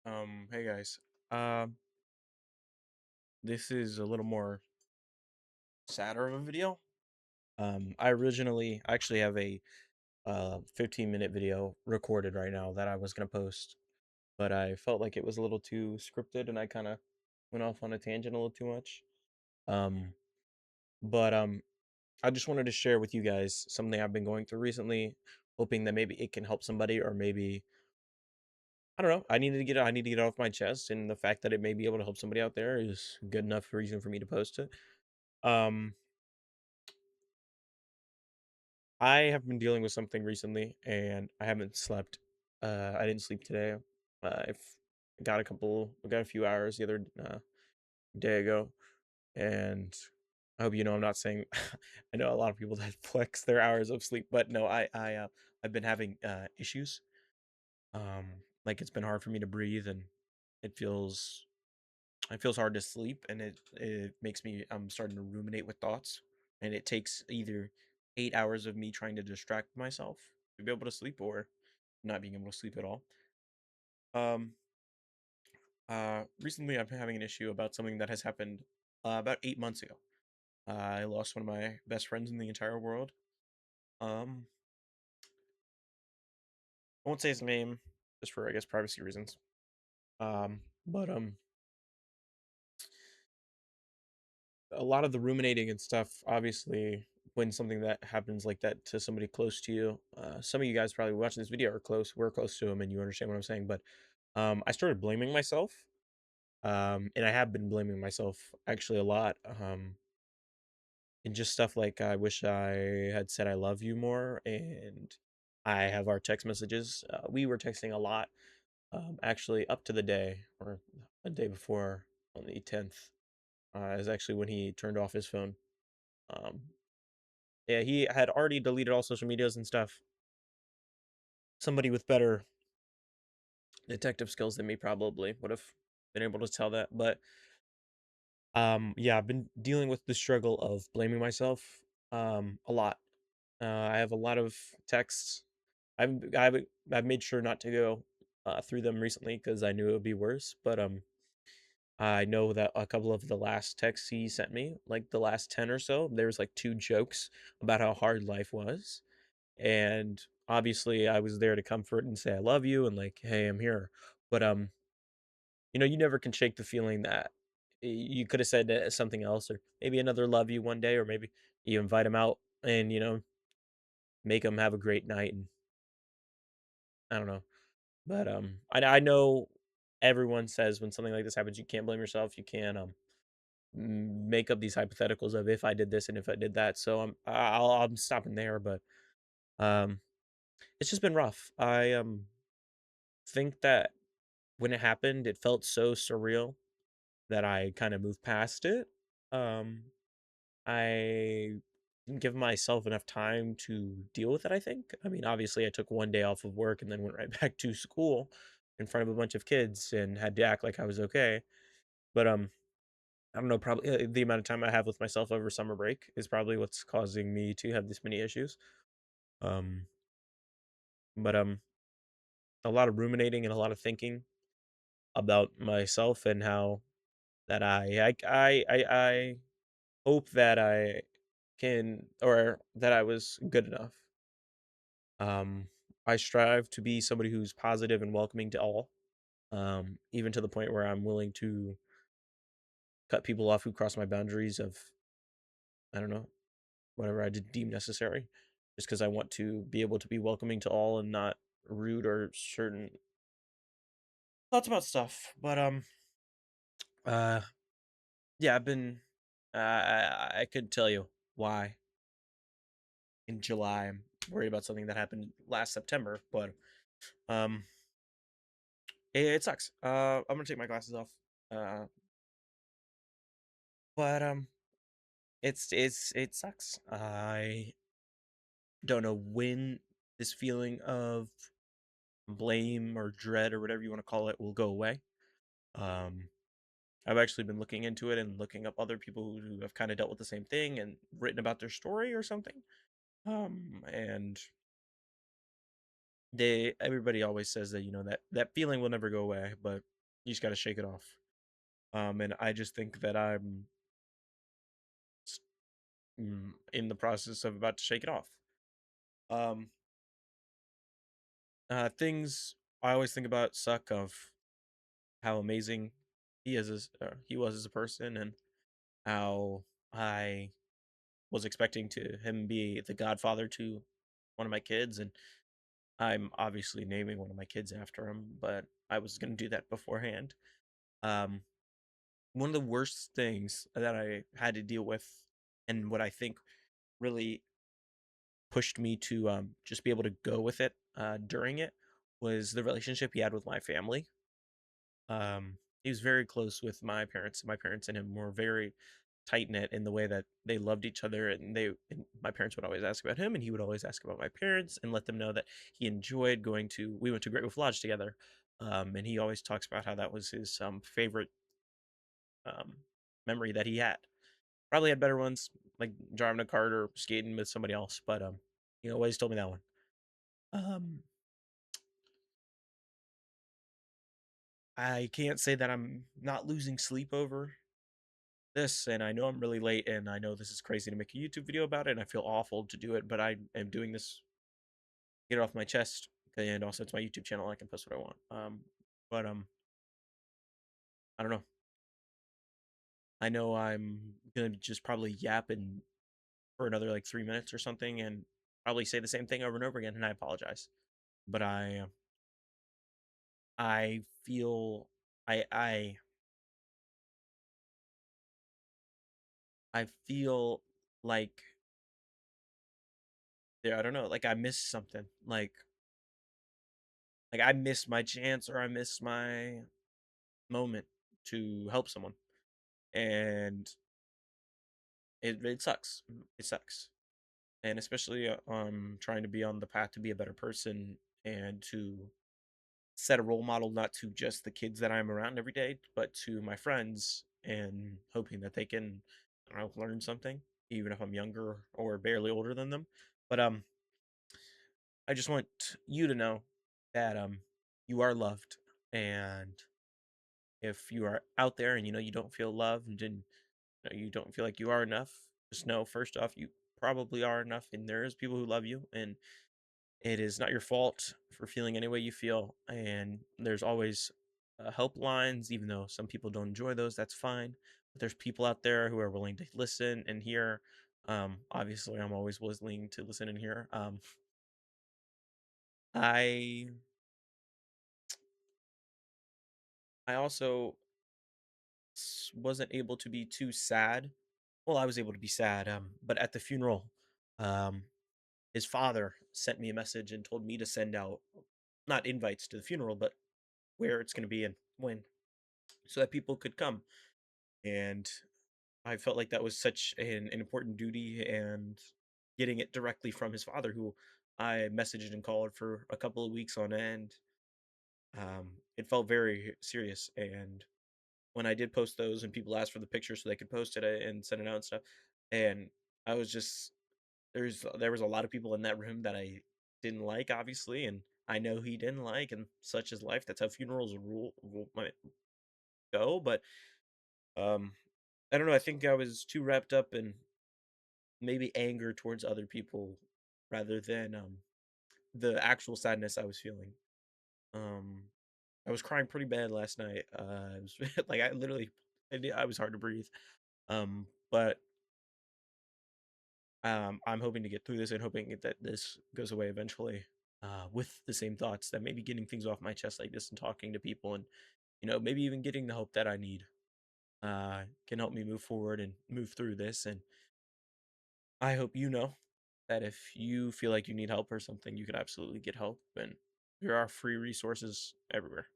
Hey guys. Um, this is a little more sadder of a video. I actually have a 15-minute video recorded right now that I was gonna post, but I felt like it was a little too scripted and I kind of went off on a tangent a little too much. Um, but I just wanted to share with you guys something I've been going through recently, hoping that maybe it can help somebody, or maybe I don't know. I need to get it off my chest, and the fact that it may be able to help somebody out there is good enough reason for me to post it. Um, I have been dealing with something recently, and I haven't slept. I didn't sleep today. I've got a few hours the other day ago, and I hope you know I'm not saying. I know a lot of people that flex their hours of sleep, but no, I've been having issues. Like it's been hard for me to breathe, and it feels hard to sleep, and it makes me I'm starting to ruminate with thoughts, and it takes either 8 hours of me trying to distract myself to be able to sleep, or not being able to sleep at all. um Recently I've been having an issue about something that has happened about 8 months ago. I lost one of my best friends in the entire world. um I won't say his name, just for, I guess, privacy reasons. But a lot of the ruminating and stuff, obviously, when something that happens like that to somebody close to you, some of you guys probably watching this video are close, we're close to him, and you understand what I'm saying. But I started blaming myself, and I have been blaming myself actually a lot, and just stuff like, I wish I had said I love you more. And I have our text messages. We were texting a lot, actually, up to the day, or a day before, on the 10th, is actually when he turned off his phone. um, Yeah, he had already deleted all social medias and stuff. Somebody with better detective skills than me probably would have been able to tell that. But yeah, I've been dealing with the struggle of blaming myself a lot. I have a lot of texts. I've made sure not to go through them recently because I knew it would be worse. But I know that a couple of the last texts he sent me, like the last 10 or so, there was like two jokes about how hard life was. And obviously I was there to comfort and say I love you and, like, hey, I'm here. But you never can shake the feeling that you could have said something else, or maybe another love you one day, or maybe you invite him out and make him have a great night. And I don't know. But I know everyone says when something like this happens, you can't blame yourself. You can make up these hypotheticals of, if I did this and if I did that. So I'm stopping there. But um it's just been rough. I think that when it happened, it felt so surreal that I kind of moved past it. Um, I didn't give myself enough time to deal with it, I think. I mean, obviously, I took one day off of work and then went right back to school in front of a bunch of kids and had to act like I was okay. But I don't know, probably the amount of time I have with myself over summer break is probably what's causing me to have this many issues. Um, but a lot of ruminating and a lot of thinking about myself, and how that I hope that I can, or that I was good enough. Um, I strive to be somebody who's positive and welcoming to all, even to the point where I'm willing to cut people off who cross my boundaries of, I don't know, whatever I did deem necessary, just because I want to be able to be welcoming to all and not rude or certain thoughts about stuff. But uh, yeah, I've been. I could tell you why in July I'm worried about something that happened last September, but um, it sucks. I'm gonna take my glasses off. Uh, but it sucks. I don't know when this feeling of blame or dread or whatever you want to call it will go away. Um, I've actually been looking into it and looking up other people who have kind of dealt with the same thing and written about their story or something. And everybody always says that, that feeling will never go away, but you just got to shake it off. And I just think that I'm in the process of about to shake it off. Um, things I always think about suck of how amazing he was as a person, and how I was expecting to him be the godfather to one of my kids, and I'm obviously naming one of my kids after him, but I was going to do that beforehand. Um, One of the worst things that I had to deal with, and what I think really pushed me to just be able to go with it during it, was the relationship he had with my family. He was very close with my parents. My parents and him were very tight knit in the way that they loved each other, and my parents would always ask about him, and he would always ask about my parents and let them know that he enjoyed going to. We went to Great Wolf Lodge together, and he always talks about how that was his favorite um, memory that he had. Probably had better ones, like driving a cart or skating with somebody else, but he always told me that one. Um, I can't say that I'm not losing sleep over this, and I know I'm really late, and I know this is crazy to make a YouTube video about it, and I feel awful to do it, but I am doing this, get it off my chest, and also it's my YouTube channel. I can post what I want. But I don't know. I know I'm gonna just probably yap and for another like 3 minutes or something, and probably say the same thing over and over again, and I apologize. But I feel I I I feel like I don't know, like I missed something. Like I missed my chance, or I missed my moment to help someone. And it sucks. It sucks. And especially trying to be on the path to be a better person, and to set a role model, not to just the kids that I'm around every day, but to my friends, and hoping that they can, I don't know, learn something, even if I'm younger or barely older than them. But I just want you to know that you are loved, and if you are out there and you don't feel loved, and you don't feel like you are enough, just know, first off, you probably are enough, and there is people who love you, and it is not your fault for feeling any way you feel. And there's always helplines, even though some people don't enjoy those. That's fine. But there's people out there who are willing to listen and hear. Obviously, I'm always willing to listen and hear. I I also wasn't able to be too sad. Well, I was able to be sad, but at the funeral, um, his father sent me a message and told me to send out, not invites to the funeral, but where it's going to be and when, so that people could come. And I felt like that was such an important duty, and getting it directly from his father, who I messaged and called for a couple of weeks on end. It felt very serious, and when I did post those and people asked for the picture so they could post it and send it out and stuff, and I was just there was a lot of people in that room that I didn't like, obviously, and I know he didn't like, and such is life. That's how funerals might go. But um, I don't know. I think I was too wrapped up in maybe anger towards other people, rather than the actual sadness I was feeling. Um, I was crying pretty bad last night. I was like, I literally, I was hard to breathe. But I'm hoping to get through this, and hoping that this goes away eventually. With the same thoughts, that maybe getting things off my chest like this and talking to people, and maybe even getting the help that I need, can help me move forward and move through this. And I hope you know that if you feel like you need help or something, you can absolutely get help, and there are free resources everywhere.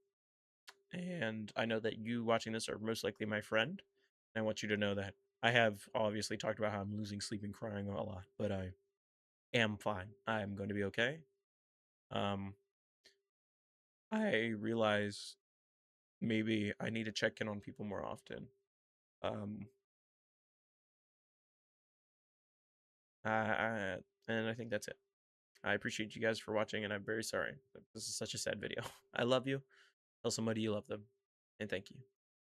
And I know that you watching this are most likely my friend. I want you to know that I have obviously talked about how I'm losing sleep and crying a lot, but I am fine. I'm going to be okay. Um, I realize maybe I need to check in on people more often. Um, I and I think that's it. I appreciate you guys for watching, and I'm very sorry that this is such a sad video. I love you. Tell somebody you love them, and thank you.